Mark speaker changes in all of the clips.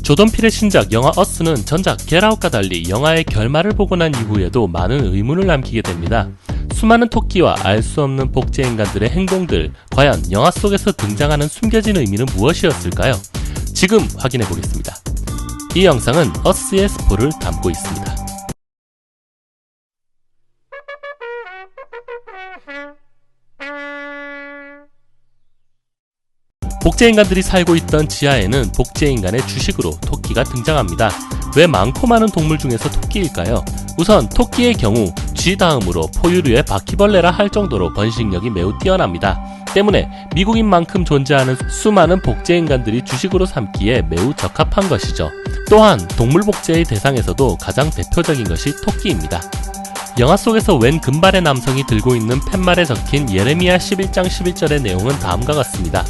Speaker 1: 조던 필의 신작 영화 어스는 전작 겟아웃과 달리 영화의 결말을 보고 난 이후에도 많은 의문을 남기게 됩니다. 수많은 토끼와 알 수 없는 복제인간들의 행동들, 과연 영화 속에서 등장하는 숨겨진 의미는 무엇이었을까요? 지금 확인해 보겠습니다. 이 영상은 어스의 스포를 담고 있습니다. 복제인간들이 살고 있던 지하에는 복제인간의 주식으로 토끼가 등장합니다. 왜 많고 많은 동물 중에서 토끼일까요? 우선 토끼의 경우 쥐 다음으로 포유류의 바퀴벌레라 할 정도로 번식력이 매우 뛰어납니다. 때문에 미국인 만큼 존재하는 수많은 복제인간들이 주식으로 삼기에 매우 적합한 것이죠. 또한 동물 복제의 대상에서도 가장 대표적인 것이 토끼입니다. 영화 속에서 웬 금발의 남성이 들고 있는 팻말에 적힌 예레미야 11장 11절의 내용은 다음과 같습니다.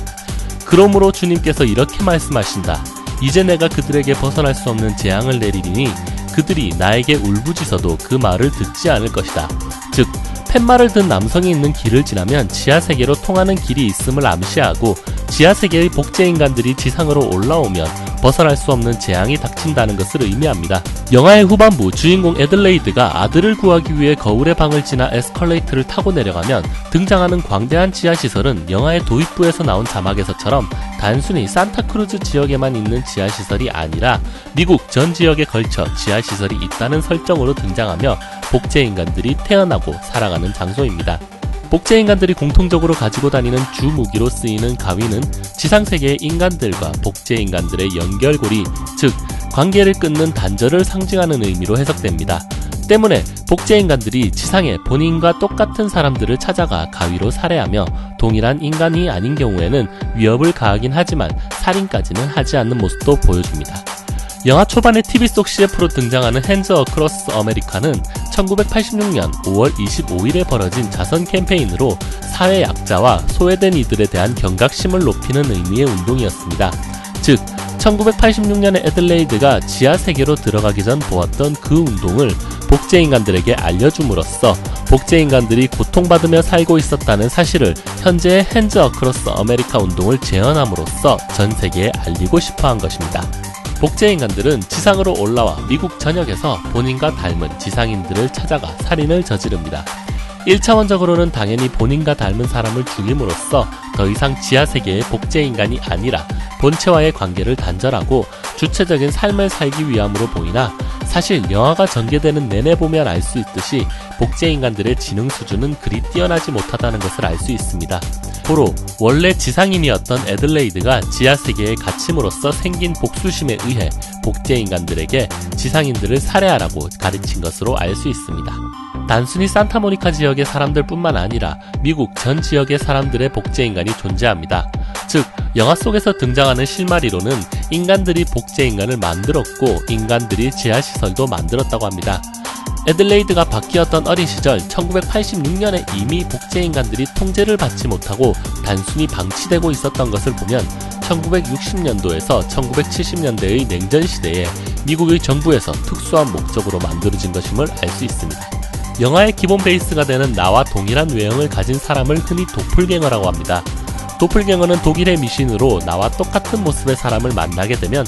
Speaker 1: 그러므로 주님께서 이렇게 말씀하신다. 이제 내가 그들에게 벗어날 수 없는 재앙을 내리리니 그들이 나에게 울부짖어도 그 말을 듣지 않을 것이다. 즉, 팻말을 든 남성이 있는 길을 지나면 지하세계로 통하는 길이 있음을 암시하고 지하세계의 복제인간들이 지상으로 올라오면 벗어날 수 없는 재앙이 닥친다는 것을 의미합니다. 영화의 후반부 주인공 애들레이드가 아들을 구하기 위해 거울의 방을 지나 에스컬레이터를 타고 내려가면 등장하는 광대한 지하시설은 영화의 도입부에서 나온 자막에서처럼 단순히 산타크루즈 지역에만 있는 지하시설이 아니라 미국 전 지역에 걸쳐 지하시설이 있다는 설정으로 등장하며 복제인간들이 태어나고 살아가는 장소입니다. 복제인간들이 공통적으로 가지고 다니는 주 무기로 쓰이는 가위는 지상세계의 인간들과 복제인간들의 연결고리, 즉 관계를 끊는 단절을 상징하는 의미로 해석됩니다. 때문에 복제인간들이 지상에 본인과 똑같은 사람들을 찾아가 가위로 살해하며 동일한 인간이 아닌 경우에는 위협을 가하긴 하지만 살인까지는 하지 않는 모습도 보여줍니다. 영화 초반에 TV 속 CF로 등장하는 핸즈 어크로스 아메리카는 1986년 5월 25일에 벌어진 자선 캠페인으로 사회 약자와 소외된 이들에 대한 경각심을 높이는 의미의 운동이었습니다. 즉, 1986년에 애들레이드가 지하세계로 들어가기 전 보았던 그 운동을 복제인간들에게 알려줌으로써 복제인간들이 고통받으며 살고 있었다는 사실을 현재의 핸즈 어크로스 아메리카 운동을 재현함으로써 전 세계에 알리고 싶어한 것입니다. 복제인간들은 지상으로 올라와 미국 전역에서 본인과 닮은 지상인들을 찾아가 살인을 저지릅니다. 1차원적으로는 당연히 본인과 닮은 사람을 죽임으로써 더 이상 지하세계의 복제인간이 아니라 본체와의 관계를 단절하고 주체적인 삶을 살기 위함으로 보이나 사실 영화가 전개되는 내내 보면 알 수 있듯이 복제인간들의 지능 수준은 그리 뛰어나지 못하다는 것을 알 수 있습니다. 고로 원래 지상인이었던 애들레이드가 지하세계에 갇힘으로써 생긴 복수심에 의해 복제인간들에게 지상인들을 살해하라고 가르친 것으로 알 수 있습니다. 단순히 산타모니카 지역의 사람들 뿐만 아니라 미국 전 지역의 사람들의 복제인간이 존재합니다. 즉, 영화 속에서 등장하는 실마리로는 인간들이 복제인간을 만들었고 인간들이 지하시설도 만들었다고 합니다. 애들레이드가 바뀌었던 어린 시절 1986년에 이미 복제인간들이 통제를 받지 못하고 단순히 방치되고 있었던 것을 보면 1960년도에서 1970년대의 냉전시대에 미국의 정부에서 특수한 목적으로 만들어진 것임을 알 수 있습니다. 영화의 기본 베이스가 되는 나와 동일한 외형을 가진 사람을 흔히 도플갱어라고 합니다. 도플갱어는 독일의 미신으로 나와 똑같은 모습의 사람을 만나게 되면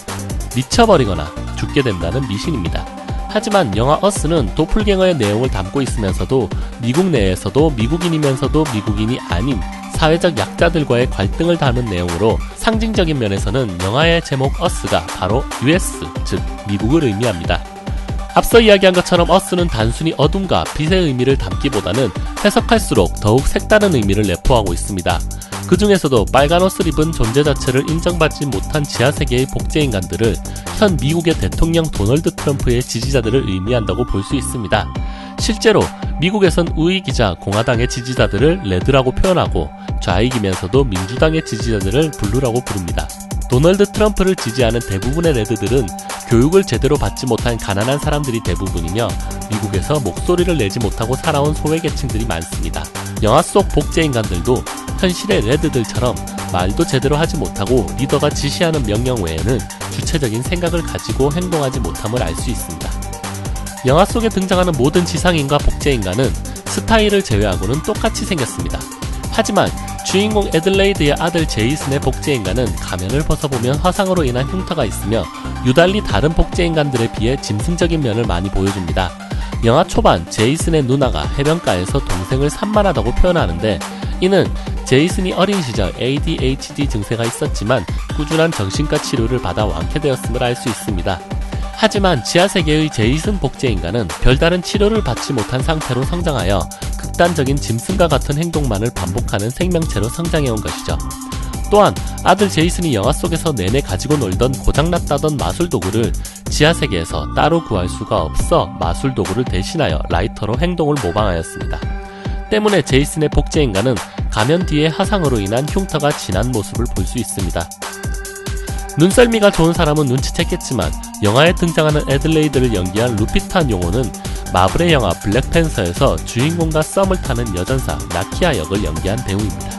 Speaker 1: 미쳐버리거나 죽게 된다는 미신입니다. 하지만 영화 어스는 도플갱어의 내용을 담고 있으면서도 미국 내에서도 미국인이면서도 미국인이 아닌 사회적 약자들과의 갈등을 담은 내용으로 상징적인 면에서는 영화의 제목 어스가 바로 US, 즉 미국을 의미합니다. 앞서 이야기한 것처럼 어스는 단순히 어둠과 빛의 의미를 담기보다는 해석할수록 더욱 색다른 의미를 내포하고 있습니다. 그 중에서도 빨간 옷을 입은 존재 자체를 인정받지 못한 지하세계의 복제인간들을 현 미국의 대통령 도널드 트럼프의 지지자들을 의미한다고 볼 수 있습니다. 실제로 미국에선 우익이자 공화당의 지지자들을 레드라고 표현하고 좌익이면서도 민주당의 지지자들을 블루라고 부릅니다. 도널드 트럼프를 지지하는 대부분의 레드들은 교육을 제대로 받지 못한 가난한 사람들이 대부분이며 미국에서 목소리를 내지 못하고 살아온 소외계층들이 많습니다. 영화 속 복제인간들도 현실의 레드들처럼 말도 제대로 하지 못하고 리더가 지시하는 명령 외에는 주체적인 생각을 가지고 행동하지 못함을 알 수 있습니다. 영화 속에 등장하는 모든 지상인과 복제인간은 스타일을 제외하고는 똑같이 생겼습니다. 하지만 주인공 애들레이드의 아들 제이슨의 복제인간은 가면을 벗어보면 화상으로 인한 흉터가 있으며 유달리 다른 복제인간들에 비해 짐승적인 면을 많이 보여줍니다. 영화 초반 제이슨의 누나가 해변가에서 동생을 산만하다고 표현하는데 이는 제이슨이 어린 시절 ADHD 증세가 있었지만 꾸준한 정신과 치료를 받아 완쾌되었음을 알 수 있습니다. 하지만 지하세계의 제이슨 복제인간은 별다른 치료를 받지 못한 상태로 성장하여 극단적인 짐승과 같은 행동만을 반복하는 생명체로 성장해온 것이죠. 또한 아들 제이슨이 영화 속에서 내내 가지고 놀던 고장났다던 마술도구를 지하세계에서 따로 구할 수가 없어 마술도구를 대신하여 라이터로 행동을 모방하였습니다. 때문에 제이슨의 복제인간은 가면 뒤에 화상으로 인한 흉터가 진한 모습을 볼 수 있습니다. 눈썰미가 좋은 사람은 눈치챘겠지만 영화에 등장하는 애들레이드를 연기한 루피타 용호는 마블의 영화 블랙팬서에서 주인공과 썸을 타는 여전사 나키아 역을 연기한 배우입니다.